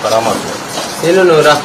పరామర్శ నువ్వురా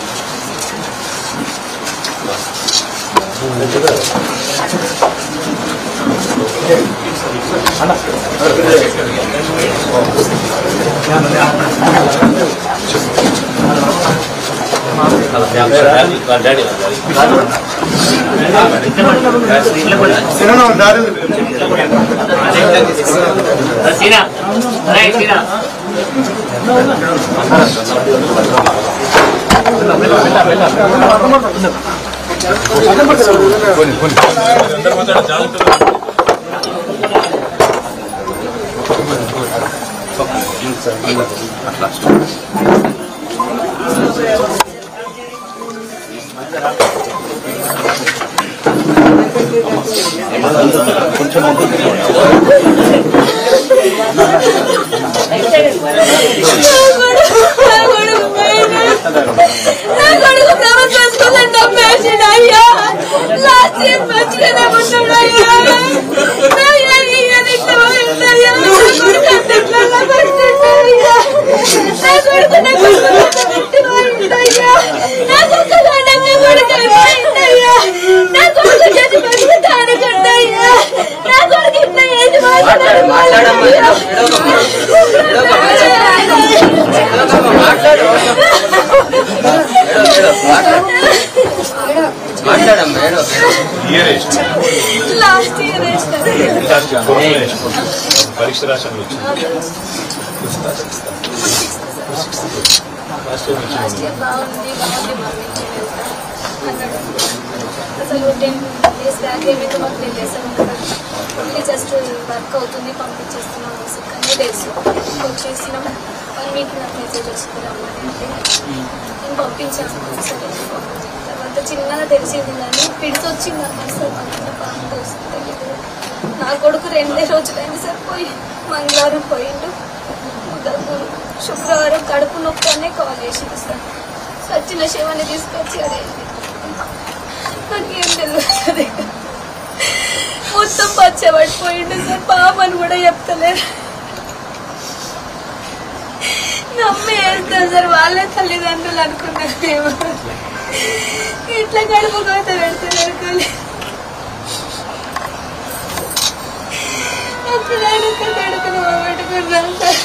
పరీక్ష రాశాను అసలు 10 days బ్యాక్ ఏమైతే మాకు తెలియదు జస్ట్ వర్క్ అవుతుంది పంపించేస్తున్నాం కానీ తెలుసు వచ్చేసినాం 1 week నాకు మెసేజ్ వస్తున్నామని అంటే నేను పంపించాను సరే తర్వాత చిన్నగా తెలిసింది కానీ పిడిచి వచ్చింది అన్నమాట సార్ బాగా వస్తుంది నా కొడుకు 2 రోజులైంది సార్ పోయి మంగళవారం పోయిండు శుక్రవారం కడుపు నొప్పినే కాల్ చేసింది సార్ సచ్చిన శివాన్ని తీసుకొచ్చి అడేది నాకేం తెలియదు మొత్తం పచ్చబడిపోయిండు సార్ పాపని కూడా చెప్తలేరు నమ్మి వేస్తారు సార్ వాళ్ళే తల్లిదండ్రులు అనుకున్నారేమో ఇట్లా కడుపు కోత పెడతారు కడుకును పెట్టుకున్నాను సార్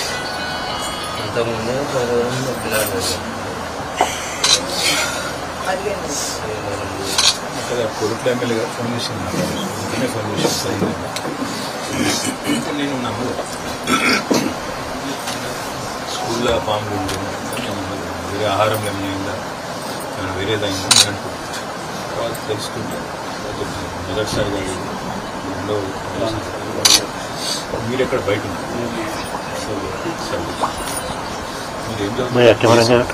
కొడుకు ఎమ్మెల్యే గారు ఫోన్ చేసింది ఫోన్ చేసి నేను నమ్ము స్కూల్లో పాములు ఉంటుంది వేరే ఆహారం ఏమైందా వేరేదైందా నేను అనుకుంటున్నాను తర్వాత తెలుసుకుంటే మొదటిసారిగా రెండో మీరు ఎక్కడ బయట ఉన్నారు సో మీరు ఏం చదువుతున్నారు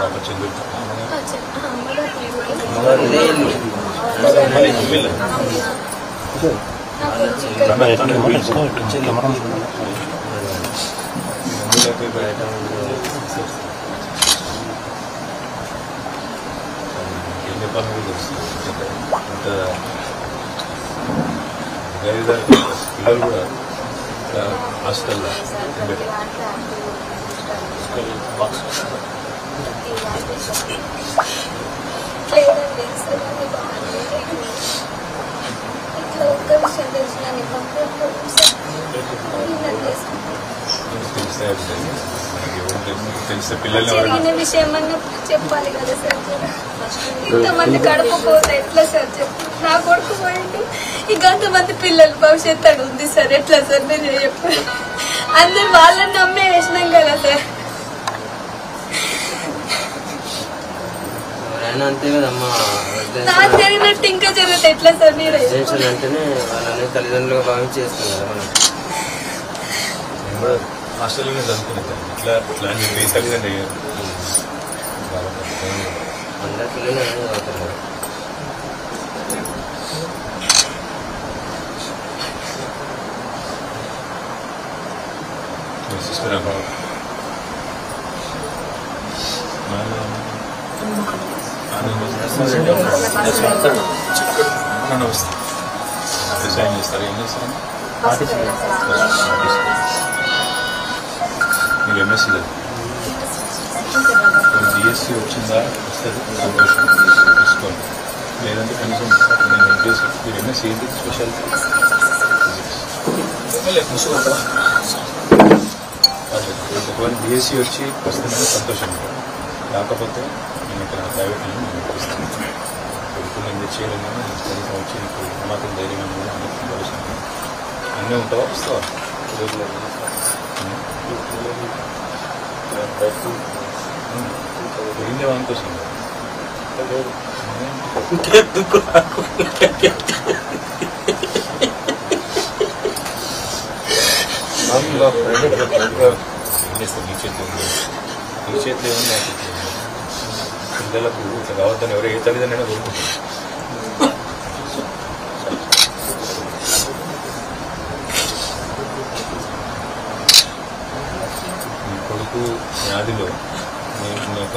పాప చంద్రుడు పిల్లలు కూడా హాస్టల్లో జరిగిన విషయం అన్న చెప్పాలి కదా సార్ ఇంతమంది కడుపు పోతే ఎట్లా సార్ చెప్పు నా కొడుకు పోయిండు ఇంకా అంతమంది పిల్లలు భవిష్యత్తు అడు ఉంది సార్ ఎట్లా సార్ మీరు చెప్పారు అందరు వాళ్ళని నమ్మే వేసినాం కదా సార్ నాకు జరిగినట్టు ఇంకా జరుగుతుంది ఎట్లా సార్ మీరు అంటేనే వాళ్ళని తల్లిదండ్రులుగా భావించేస్తున్నారు మనం హాస్టల్లోనే చదువుకున్నాను ఇట్లా తల్లిదండ్రులు అయ్యారు అందరి పిల్లలు చదువుతున్నారు సిస్టర్ ఎక్కడన్నా వస్తుంది వ్యవసాయం చేస్తారు, ఏం చేస్తారు? మీరు ఎంఎస్సీ లేదు, బిఎస్సీ వచ్చిందా వస్తుంది, సంతోషం తీసుకోండి. లేదంటే కనీసం నేను ఎంపీఎస్సీ, మీరు ఎంఎస్సీ ఏంటి స్పెషాలిటీ? ఒకవేళ బిఎస్సీ వచ్చి వస్తుందని సంతోషం, కాకపోతే నేను ఇక్కడ ప్రైవేట్ నేను ఇస్తాను. ఇప్పుడు నేను చేయలేము కానీ కనీసం వచ్చి ఇప్పుడు మాత్రం ధైర్యంగా భవిష్యత్తు అన్నీ ఉంటావా, వస్తావా? పోయిందే అనుకోసం చేస్తాం. నీ చేతిలో ఉంది, నీ చేతిలో ఏమన్నా నా చేతిలో ఉంది. పిల్లలకు ఇట్లా కావద్దని ఎవరు ఏ తల్లిదండ్రులైనా కోరుకుంటారు. మీ కొడుకు వ్యాధిలో నేను ఒక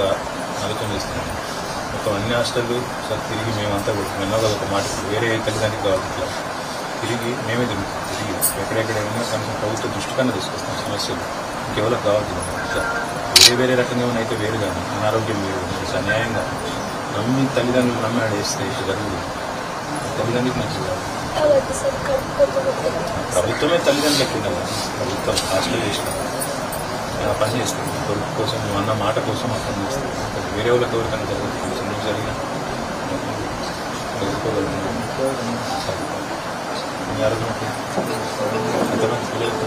ఆలోచన చేస్తున్నాను. ఒక అన్ని హాస్టళ్ళు సార్ తిరిగి మేమంతా కొడుతున్నాం కదా, ఒక మాట వేరే తల్లిదండ్రులకు కావాలి, ఇట్లా తిరిగి మేమే తిరుగుతాం. తిరిగి ఎక్కడెక్కడ ఏమన్నా కనీసం ప్రభుత్వ దృష్టి కన్నా తీసుకొస్తాం సమస్యలు. ఇంకెవరికి కావాలి ఇట్లా వేరే రకంగా ఏమైనా అయితే వేరు కానీ అనారోగ్యం వేరు అన్యాయంగా నమ్మి తల్లిదండ్రులు నమ్మి ఆడేస్తే ఇట్లా జరుగుతుంది. తల్లిదండ్రులకు మంచిది కాదు. ప్రభుత్వమే తల్లిదండ్రులకి ఉండాలి. ప్రభుత్వం హాస్టల్ చేసిన ఆ పని చేస్తుంది. కొడుకు కోసం నువ్వు అన్న మాట కోసం ఆ పని చేస్తుంది. వేరే వాళ్ళకి ఎవరికైనా జరుగుతుంది, నువ్వు జరిగినా చదువుకోగలుగుతున్నాను. మీ ఆరోగ్యం ఎంతమంది పిల్లలతో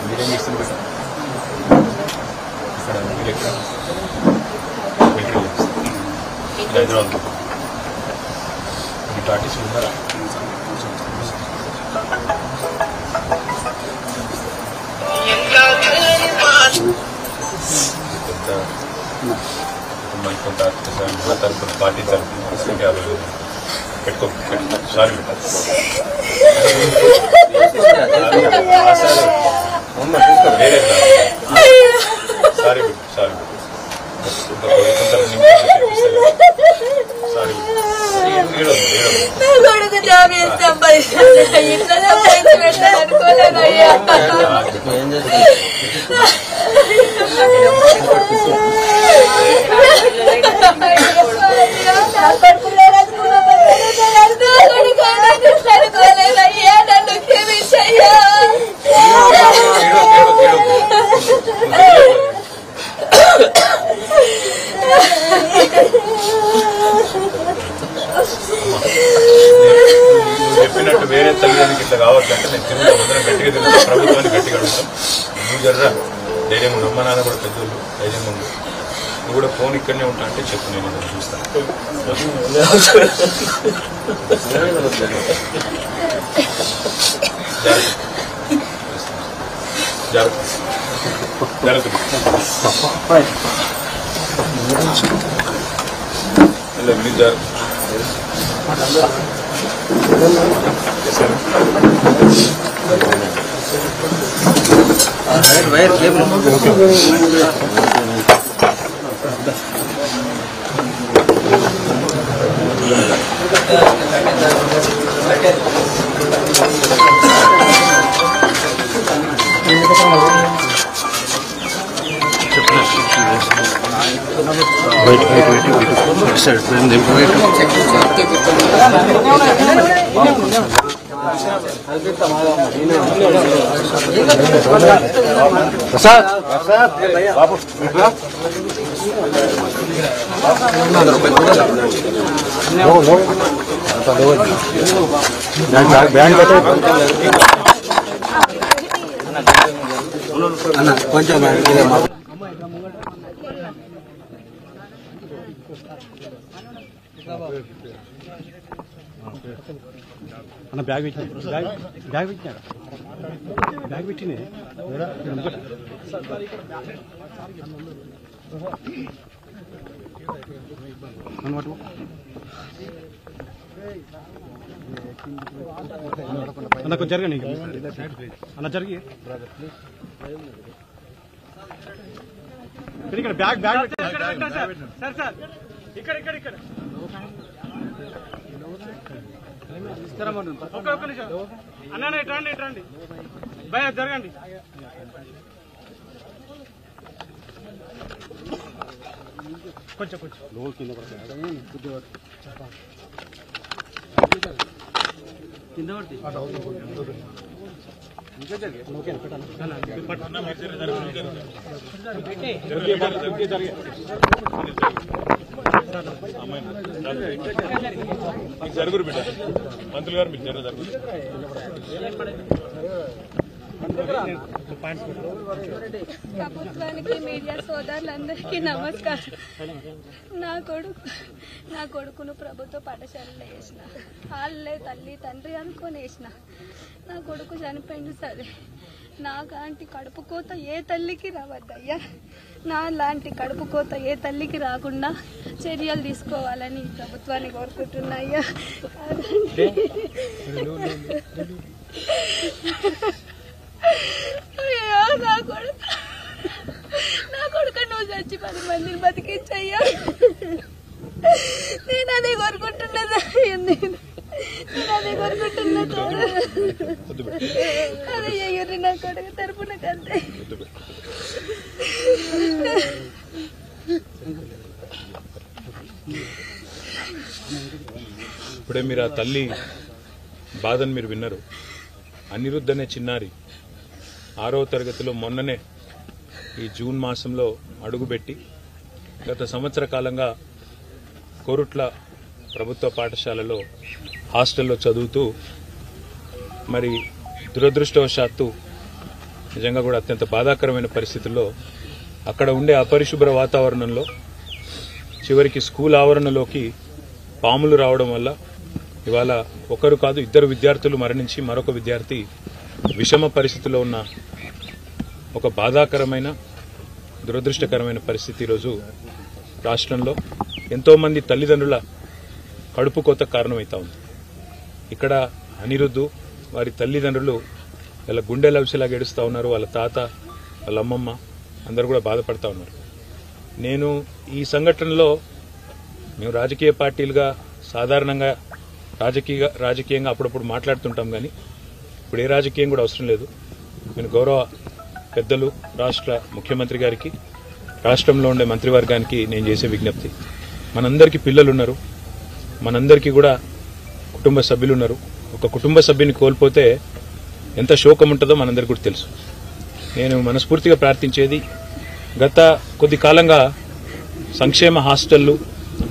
మీరేం చేస్తుంది ఇక్కడ మీరు ఎక్కడ హైదరాబాద్ మీ పార్టీస్ ఉన్నారా? కొంత మన తరఫున పార్టీ తరఫున పెట్టుకో సారీ వేరే సారీ సారీ సారీ చెప్పినట్టు వేరే తల్లిదండ్రులకి ఇట్లా కావద్దంటే నేను తిరుగుతాం, అందరం గట్టిగా తిరుగుతాం, ప్రభుత్వాన్ని గట్టిగా అడుగుతాం. నువ్వు జర్రా ధైర్యం ఉండు, అమ్మ నాన్న కూడా పెద్దోళ్ళు ధైర్యం ఉండు. నువ్వు కూడా ఫోన్ ఇక్కడనే ఉంటా అంటే చెప్పు, నేను చూస్తాను. జాగ్రత్త జాగ్రత్త మీరు జాగ్రత్త. అన్న బ్యాగ్ పెట్టినా బ్యాగ్ పెట్టినాడు బ్యాగ్ పెట్టినే అనమాట అన్న కొంచెం జరగండి అన్న జరిగి ఇక్కడ బ్యాగ్ బ్యాగ్ సార్ సార్ ఇక్కడ ఇక్కడ ఇక్కడ ఒక్క నిమిషం అన్న ఇట్రండి భయ జరగండి. కొంచెం కింద జరుగురు బిడ్డ మంత్రులు గారు మీరు జరుగు ప్రభుత్వానికి మీడియా సోదరులందరికీ నమస్కారం. నా కొడుకును ప్రభుత్వ పాఠశాలలో వేసిన వాళ్ళే తల్లి తండ్రి అనుకొని వేసిన. నా కొడుకు చనిపోయింది సరే, నాలాంటి కడుపు కోత ఏ తల్లికి రావద్దయ్యా. నా లాంటి కడుపు కోత ఏ తల్లికి రాకుండా చర్యలు తీసుకోవాలని ప్రభుత్వాన్ని కోరుకుంటున్నాయ్యా. అయ్యో నా కొడుకు నువ్వు చచ్చి 10 మందిని బతికించయ్యా. నేను అదే కోరుకుంటున్నదా, నేను అదే కోరుకుంటున్నా. అదే అయ్యూరి నా కొడుకు తరపున కంటే. ఇప్పుడే మీరు ఆ తల్లి బాధను మీరు విన్నారు. అనిరుద్ధ్ అనే చిన్నారి 6వ తరగతిలో మొన్ననే ఈ జూన్ మాసంలో అడుగుపెట్టి గత సంవత్సర కాలంగా కోరుట్ల ప్రభుత్వ పాఠశాలలో హాస్టల్లో చదువుతూ మరి దురదృష్టవశాత్తు నిజంగా కూడా అత్యంత బాధాకరమైన పరిస్థితుల్లో అక్కడ ఉండే అపరిశుభ్ర వాతావరణంలో చివరికి స్కూల్ ఆవరణలోకి పాములు రావడం వల్ల ఇవాళ ఒకరు కాదు 2 విద్యార్థులు మరణించి మరొక విద్యార్థి విషమ పరిస్థితిలో ఉన్న ఒక బాధాకరమైన దురదృష్టకరమైన పరిస్థితి ఈరోజు రాష్ట్రంలో ఎంతోమంది తల్లిదండ్రుల కడుపు కోత కారణమవుతా ఉంది. ఇక్కడ అనిరుద్ధు వారి తల్లిదండ్రులు వాళ్ళ గుండె లవిసిలాగా ఏడుస్తూ ఉన్నారు. వాళ్ళ తాత, వాళ్ళ అమ్మమ్మ అందరూ కూడా బాధపడతా ఉన్నారు. నేను ఈ సంఘటనలో మేము రాజకీయ పార్టీలుగా సాధారణంగా రాజకీయంగా అప్పుడప్పుడు మాట్లాడుతుంటాం, కానీ ఇప్పుడు ఏ రాజకీయం కూడా అవసరం లేదు. నేను గౌరవ పెద్దలు రాష్ట్ర ముఖ్యమంత్రి గారికి, రాష్ట్రంలో ఉండే మంత్రివర్గానికి నేను చేసే విజ్ఞప్తి, మనందరికీ పిల్లలు ఉన్నారు, మనందరికీ కూడా కుటుంబ సభ్యులు ఉన్నారు. ఒక కుటుంబ సభ్యుని కోల్పోతే ఎంత శోకం ఉంటుందో మనందరికీ కూడా తెలుసు. నేను మనస్ఫూర్తిగా ప్రార్థించేది, గత కొద్ది కాలంగా సంక్షేమ హాస్టళ్లు,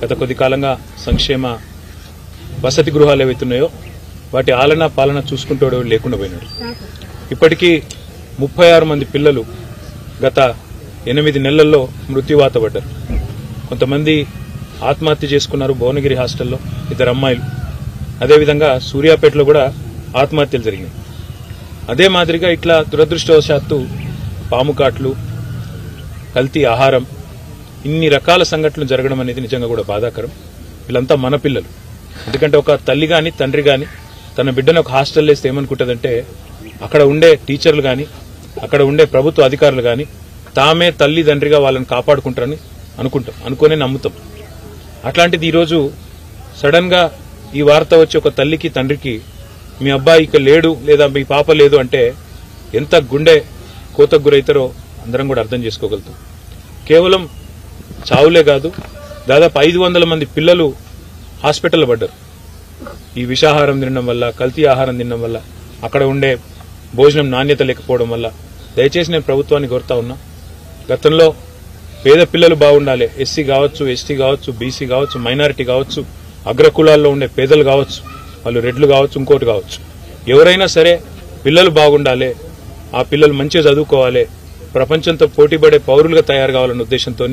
గత కొద్ది కాలంగా సంక్షేమ వసతి గృహాలు ఏవైతున్నాయో వాటి ఆలన పాలన చూసుకుంటూ లేకుండా పోయినాడు. ఇప్పటికీ 36 మంది పిల్లలు గత 8 నెలల్లో మృత్యువాత పడ్డారు. కొంతమంది ఆత్మహత్య చేసుకున్నారు భువనగిరి హాస్టల్లో, 2 అమ్మాయిలు. అదేవిధంగా సూర్యాపేటలో కూడా ఆత్మహత్యలు జరిగినాయి. అదే మాదిరిగా ఇట్లా దురదృష్టవశాత్తు పాము కాట్లు, కల్తీ ఆహారం, ఇన్ని రకాల సంఘటనలు జరగడం అనేది నిజంగా కూడా బాధాకరం. వీళ్ళంతా మన పిల్లలు. ఎందుకంటే ఒక తల్లి గాని తండ్రి గాని తన బిడ్డను ఒక హాస్టల్ వేస్తే ఏమనుకుంటుందంటే, అక్కడ ఉండే టీచర్లు గాని అక్కడ ఉండే ప్రభుత్వ అధికారులు గాని తామే తల్లి తండ్రిగా వాళ్ళని కాపాడుకుంటారని అనుకునే నమ్ముతాం. అట్లాంటిది ఈరోజు సడన్ గా ఈ వార్త వచ్చి ఒక తల్లికి తండ్రికి మీ అబ్బాయి ఇక లేడు లేదా మీ పాప లేదు అంటే ఎంత గుండె కోతకు గురైతారో అందరం కూడా అర్థం చేసుకోగలుగుతాం. కేవలం చావులే కాదు, దాదాపు 500 మంది పిల్లలు హాస్పిటల్లో పడ్డారు. ఈ విషాహారం తినడం వల్ల, కల్తీ ఆహారం తినడం వల్ల, అక్కడ ఉండే భోజనం నాణ్యత లేకపోవడం వల్ల. దయచేసి నేను ప్రభుత్వాన్ని కోరుతా ఉన్నా, గతంలో పేద పిల్లలు బాగుండాలి, ఎస్సీ కావచ్చు, ఎస్టీ కావచ్చు, బీసీ కావచ్చు, మైనారిటీ కావచ్చు, అగ్రకులాల్లో ఉండే పేదలు కావచ్చు, వాళ్ళు రెడ్లు కావచ్చు, ఇంకోటి కావచ్చు, ఎవరైనా సరే పిల్లలు బాగుండాలి, ఆ పిల్లలు మంచిగా చదువుకోవాలి, ప్రపంచంతో పోటీపడే పౌరులుగా తయారు కావాలన్న ఉద్దేశంతో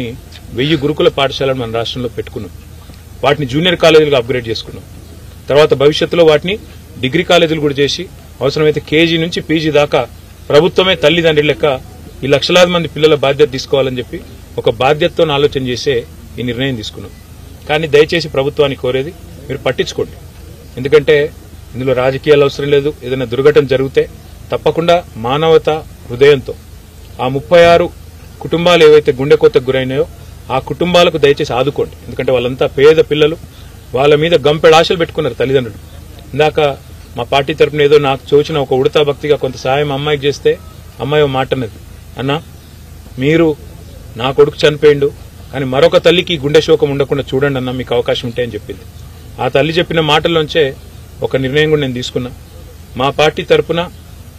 1000 గురుకుల పాఠశాలను మన రాష్ట్రంలో పెట్టుకున్నాం. వాటిని జూనియర్ కాలేజీలుగా అప్గ్రేడ్ చేసుకున్నాం. తర్వాత భవిష్యత్తులో వాటిని డిగ్రీ కాలేజీలు కూడా చేసి అవసరమైతే కేజీ నుంచి పీజీ దాకా ప్రభుత్వమే తల్లిదండ్రి లెక్క ఈ లక్షలాది మంది పిల్లల బాధ్యత తీసుకోవాలని చెప్పి ఒక బాధ్యతతో ఆలోచన చేసే ఈ నిర్ణయం తీసుకున్నాం. కానీ దయచేసి ప్రభుత్వాన్ని కోరేది, మీరు పట్టించుకోండి. ఎందుకంటే ఇందులో రాజకీయాలు అవసరం లేదు. ఏదైనా దుర్ఘటన జరిగితే తప్పకుండా మానవత హృదయంతో ఆ 36 కుటుంబాలు ఏవైతే గుండె కోతకు గురైనాయో ఆ కుటుంబాలకు దయచేసి ఆదుకోండి. ఎందుకంటే వాళ్ళంతా పేద పిల్లలు, వాళ్ళ మీద గంపెడు ఆశలు పెట్టుకున్నారు తల్లిదండ్రులు. ఇందాక మా పార్టీ తరపున ఏదో నాకు చూచిన ఒక ఉడతా భక్తిగా కొంత సాయం అమ్మాయికి చేస్తే అమ్మాయి ఓ మాట అన్నది, అన్న మీరు నా కొడుకు చనిపోయిండు కానీ మరొక తల్లికి గుండె శోకం ఉండకుండా చూడండి అన్న, మీకు అవకాశం ఉంటే అని చెప్పింది. ఆ తల్లి చెప్పిన మాటల్లోంచే ఒక నిర్ణయం కూడా నేను తీసుకున్నా. మా పార్టీ తరపున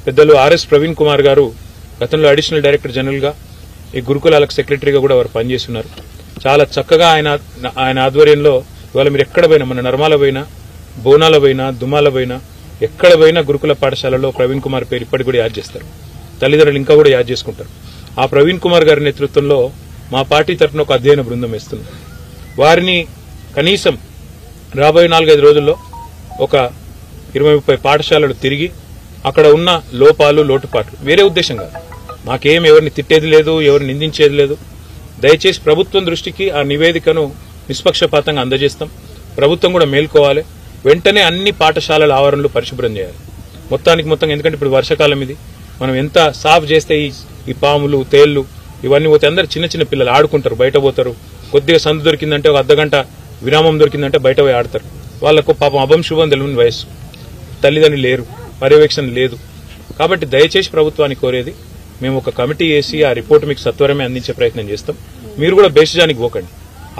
పెద్దలు ఆర్ఎస్ ప్రవీణ్ కుమార్ గారు గతంలో అడిషనల్ డైరెక్టర్ జనరల్ గా ఈ గురుకులాలకు సెక్రటరీగా కూడా వారు పనిచేస్తున్నారు. చాలా చక్కగా ఆయన ఆధ్వర్యంలో ఇవాళ మీరు ఎక్కడ పోయినా, మన నర్మాల పోయినా, బోనాల పోయినా, దుమాల పోయినా, ఎక్కడ పోయినా గురుకుల పాఠశాలలో ప్రవీణ్ కుమార్ పేరు ఇప్పటికి కూడా యాడ్ చేస్తారు. తల్లిదండ్రులు ఇంకా కూడా యాడ్ చేసుకుంటారు. ఆ ప్రవీణ్ కుమార్ గారి నేతృత్వంలో మా పార్టీ తరఫున ఒక అధ్యయన బృందం వేస్తుంది. వారిని కనీసం రాబోయే 4-5 రోజుల్లో ఒక 20-30 పాఠశాలలు తిరిగి అక్కడ ఉన్న లోపాలు, లోటుపాట్లు, వేరే ఉద్దేశం కాదు, మాకేం ఎవరిని తిట్టేది లేదు, ఎవరిని నిందించేది లేదు. దయచేసి ప్రభుత్వం దృష్టికి ఆ నివేదికను నిష్పక్షపాతంగా అందజేస్తాం. ప్రభుత్వం కూడా మేల్కోవాలి. వెంటనే అన్ని పాఠశాలల ఆవరణలు పరిశుభ్రం చేయాలి మొత్తానికి మొత్తం. ఎందుకంటే ఇప్పుడు వర్షాకాలం ఇది, మనం ఎంత సాఫ్ చేస్తే ఈ పాములు, తేళ్లు ఇవన్నీ పోతే అందరు చిన్న చిన్న పిల్లలు ఆడుకుంటారు, బయట పోతారు. కొద్దిగా సందు దొరికిందంటే ఒక అర్ధగంట విరామం దొరికిందంటే బయట పోయి ఆడతారు. వాళ్లకు పాపం అభం శుభం తెలియని వయస్సు, తల్లిదండ్రులు లేరు, పర్యవేక్షణ లేదు. కాబట్టి దయచేసి ప్రభుత్వానికి కోరేది, మేము ఒక కమిటీ వేసి ఆ రిపోర్టు మీకు సత్వరమే అందించే ప్రయత్నం చేస్తాం. మీరు కూడా బేషజానికి పోకండి.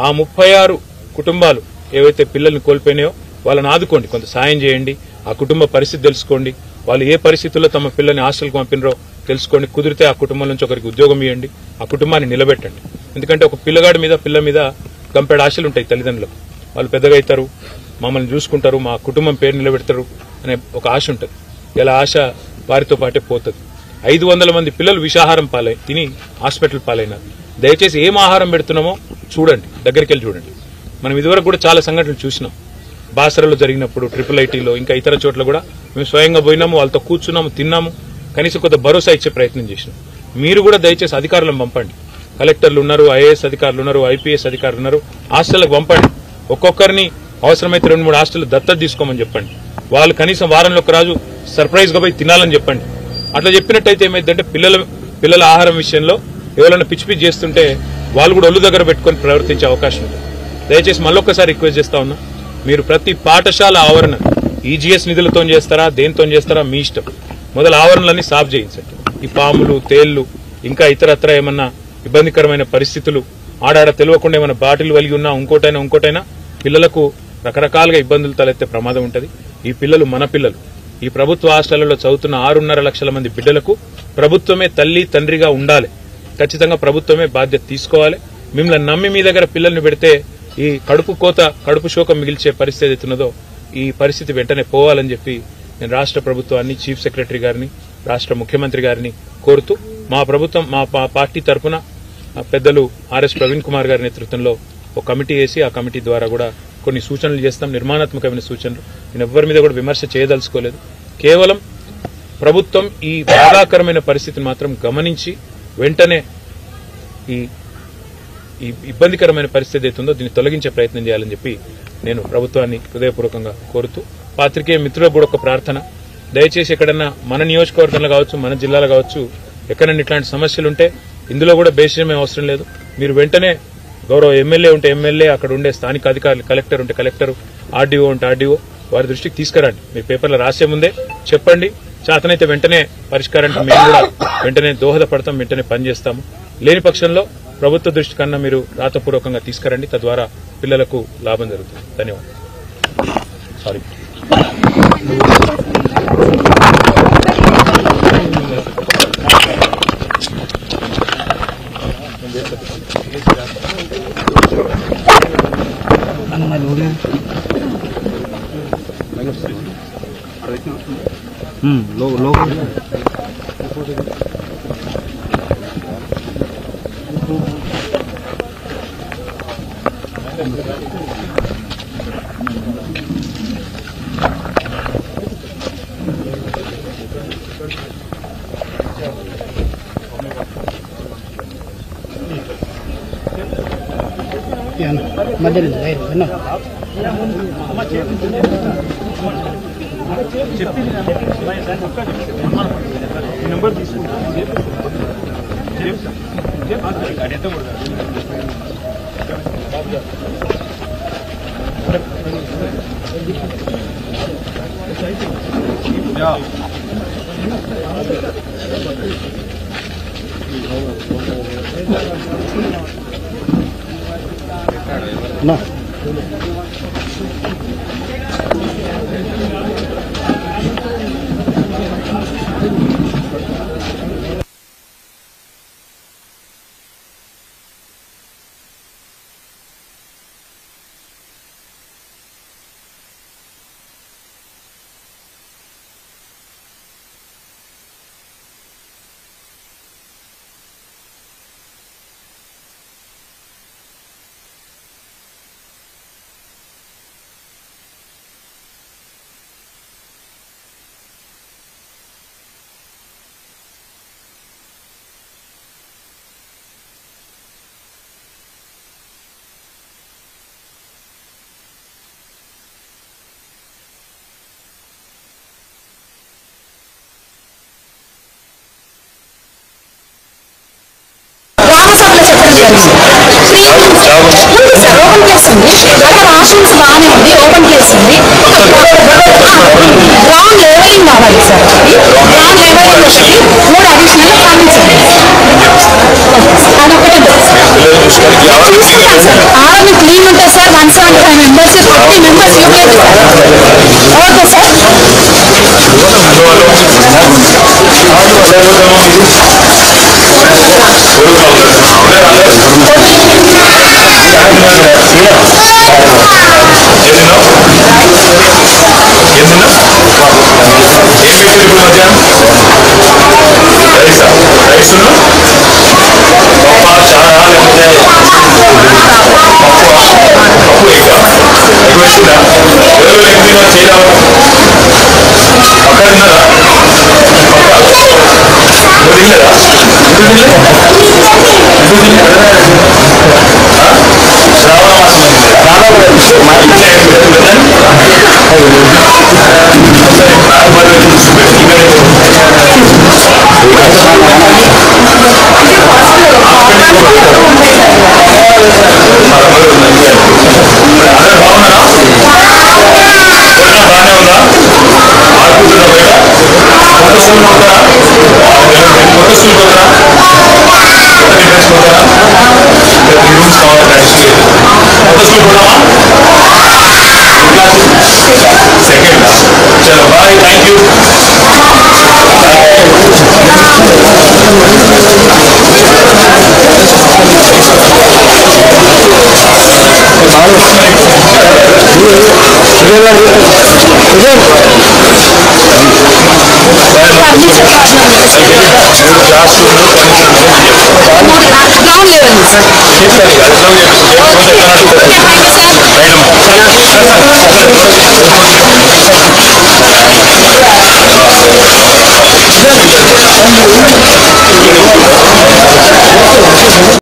ఆ 36 కుటుంబాలు ఏవైతే పిల్లల్ని కోల్పోయినాయో వాళ్ళని ఆదుకోండి, కొంత సాయం చేయండి. ఆ కుటుంబ పరిస్థితి తెలుసుకోండి, వాళ్ళు ఏ పరిస్థితుల్లో తమ పిల్లల్ని హాస్టల్కి పంపినరో తెలుసుకోండి. కుదిరితే ఆ కుటుంబం నుంచి ఒకరికి ఉద్యోగం ఇవ్వండి, ఆ కుటుంబాన్ని నిలబెట్టండి. ఎందుకంటే ఒక పిల్లగాడి మీద, పిల్ల మీద గంపెడు ఆశలు ఉంటాయి తల్లిదండ్రులకు. వాళ్ళు పెద్దగా అవుతారు, మమ్మల్ని చూసుకుంటారు, మా కుటుంబం పేరు నిలబెడతారు అనే ఒక ఆశ ఉంటుంది. ఇలా ఆశ వారితో పాటే పోతుంది. 500 మంది పిల్లలు విషాహారం తిని హాస్పిటల్ పాలైనారు. దయచేసి ఏం ఆహారం పెడుతున్నామో చూడండి, దగ్గరికి వెళ్ళి చూడండి. మనం ఇదివరకు కూడా చాలా సంఘటనలు చూసినాం. బాసరలో జరిగినప్పుడు, IIITలో, ఇంకా ఇతర చోట్ల కూడా మేము స్వయంగా పోయినాము, వాళ్ళతో కూర్చున్నాము, తిన్నాము, కనీసం కొంత భరోసా ఇచ్చే ప్రయత్నం చేసినాం. మీరు కూడా దయచేసి అధికారులను పంపండి. కలెక్టర్లు ఉన్నారు, ఐఏఎస్ అధికారులు ఉన్నారు, ఐపీఎస్ అధికారులు ఉన్నారు, హాస్టళ్లకు పంపండి. ఒక్కొక్కరిని అవసరమైతే 2-3 హాస్టల్ దత్తత తీసుకోమని చెప్పండి. వాళ్ళు కనీసం వారంలో ఒక రోజు సర్ప్రైజ్ గా పోయి తినాలని చెప్పండి. అట్లా చెప్పినట్టయితే ఏమైందంటే పిల్లల ఆహారం విషయంలో ఎవరైనా పిచ్చి చేస్తుంటే వాళ్ళు కూడా ఒళ్ళు దగ్గర పెట్టుకుని ప్రవర్తించే అవకాశం ఉంది. దయచేసి మళ్ళొక్కసారి రిక్వెస్ట్ చేస్తా ఉన్నా, మీరు ప్రతి పాఠశాల ఆవరణ ఈజీఎస్ నిధులతో చేస్తారా, దేనితో చేస్తారా మీ ఇష్టం. మొదలు ఆవరణలన్నీ సాఫ్ చేయించండి. ఈ పాములు, తేళ్లు, ఇంకా ఇతరత్ర ఏమన్నా ఇబ్బందికరమైన పరిస్థితులు, ఆడాడ తెలియకుండా ఏమైనా బాటిల్ వలిగి ఉన్నా, ఇంకోటైనా పిల్లలకు రకరకాలుగా ఇబ్బందులు తలెత్తే ప్రమాదం ఉంటుంది. ఈ పిల్లలు మన పిల్లలు. ఈ ప్రభుత్వ హాస్టళ్లలో చదువుతున్న 6.5 లక్షల మంది బిడ్డలకు ప్రభుత్వమే తల్లి, తండ్రిగా ఉండాలి. ఖచ్చితంగా ప్రభుత్వమే బాధ్యత తీసుకోవాలి. మిమ్మల్ని నమ్మి మీ దగ్గర పిల్లల్ని పెడితే ఈ కడుపు శోకం మిగిల్చే పరిస్థితి అవుతున్నదో ఈ పరిస్థితి వెంటనే పోవాలని చెప్పి నేను రాష్ట్ర ప్రభుత్వాన్ని, చీఫ్ సెక్రటరీ గారిని, రాష్ట్ర ముఖ్యమంత్రి గారిని కోరుతూ మా పార్టీ తరఫున పెద్దలు ఆర్ఎస్ ప్రవీణ్ కుమార్ గారి నేతృత్వంలో ఒక కమిటీ వేసి ఆ కమిటీ ద్వారా కూడా కొన్ని సూచనలు చేస్తాం, నిర్మాణాత్మకమైన సూచనలు. నేను ఎవ్వరి మీద కూడా విమర్శ చేయదలుచుకోలేదు. కేవలం ప్రభుత్వం ఈ బాధాకరమైన పరిస్థితిని మాత్రం గమనించి వెంటనే ఈ ఇబ్బందికరమైన పరిస్థితి అవుతుందో దీన్ని తొలగించే ప్రయత్నం చేయాలని చెప్పి నేను ప్రభుత్వాన్ని హృదయపూర్వకంగా కోరుతూ, పాత్రికేయ మిత్రులకు కూడా ఒక ప్రార్థన, దయచేసి ఎక్కడన్నా మన నియోజకవర్గంలో కావచ్చు, మన జిల్లాలో కావచ్చు, ఎక్కడన్నా ఇట్లాంటి సమస్యలుంటే ఇందులో కూడా బేసిజమే అవసరం లేదు. మీరు వెంటనే గౌరవ ఎమ్మెల్యే ఉంటే ఎమ్మెల్యే, అక్కడ ఉండే స్థానిక అధికారులు, కలెక్టర్ ఉంటే కలెక్టర్, ఆర్డీఓ ఉంటే ఆర్డీఓ, వారి దృష్టికి తీసుకురండి. మీ పేపర్లో రాసే ముందే చెప్పండి. చేతనైతే వెంటనే పరిష్కారానికి మేము కూడా వెంటనే దోహదపడతాం, వెంటనే పనిచేస్తాము. లేని పక్షంలో ప్రభుత్వ దృష్టి కన్నా మీరు రాతపూర్వకంగా తీసుకురండి, తద్వారా పిల్లలకు లాభం జరుగుతుంది. ధన్యవాదాలు. సారీ. నెంబర్ తీసుకుంటా వాష్రూమ్స్ బాగానే ఉంది, ఓపెన్ ప్లేస్ ఉంది. గ్రౌండ్ లెవెలింగ్ కావాలి సార్. గ్రౌండ్ లెవెలింగ్ ఒకటి, 3 అడిషనల్ ఫర్నిచర్ అదొకటి. చూసుకుంటాం సార్, ఆర్మీ క్లీన్ ఉంటుంది sir. 175 members, 50 members UKG sir. Okay sir. Ground level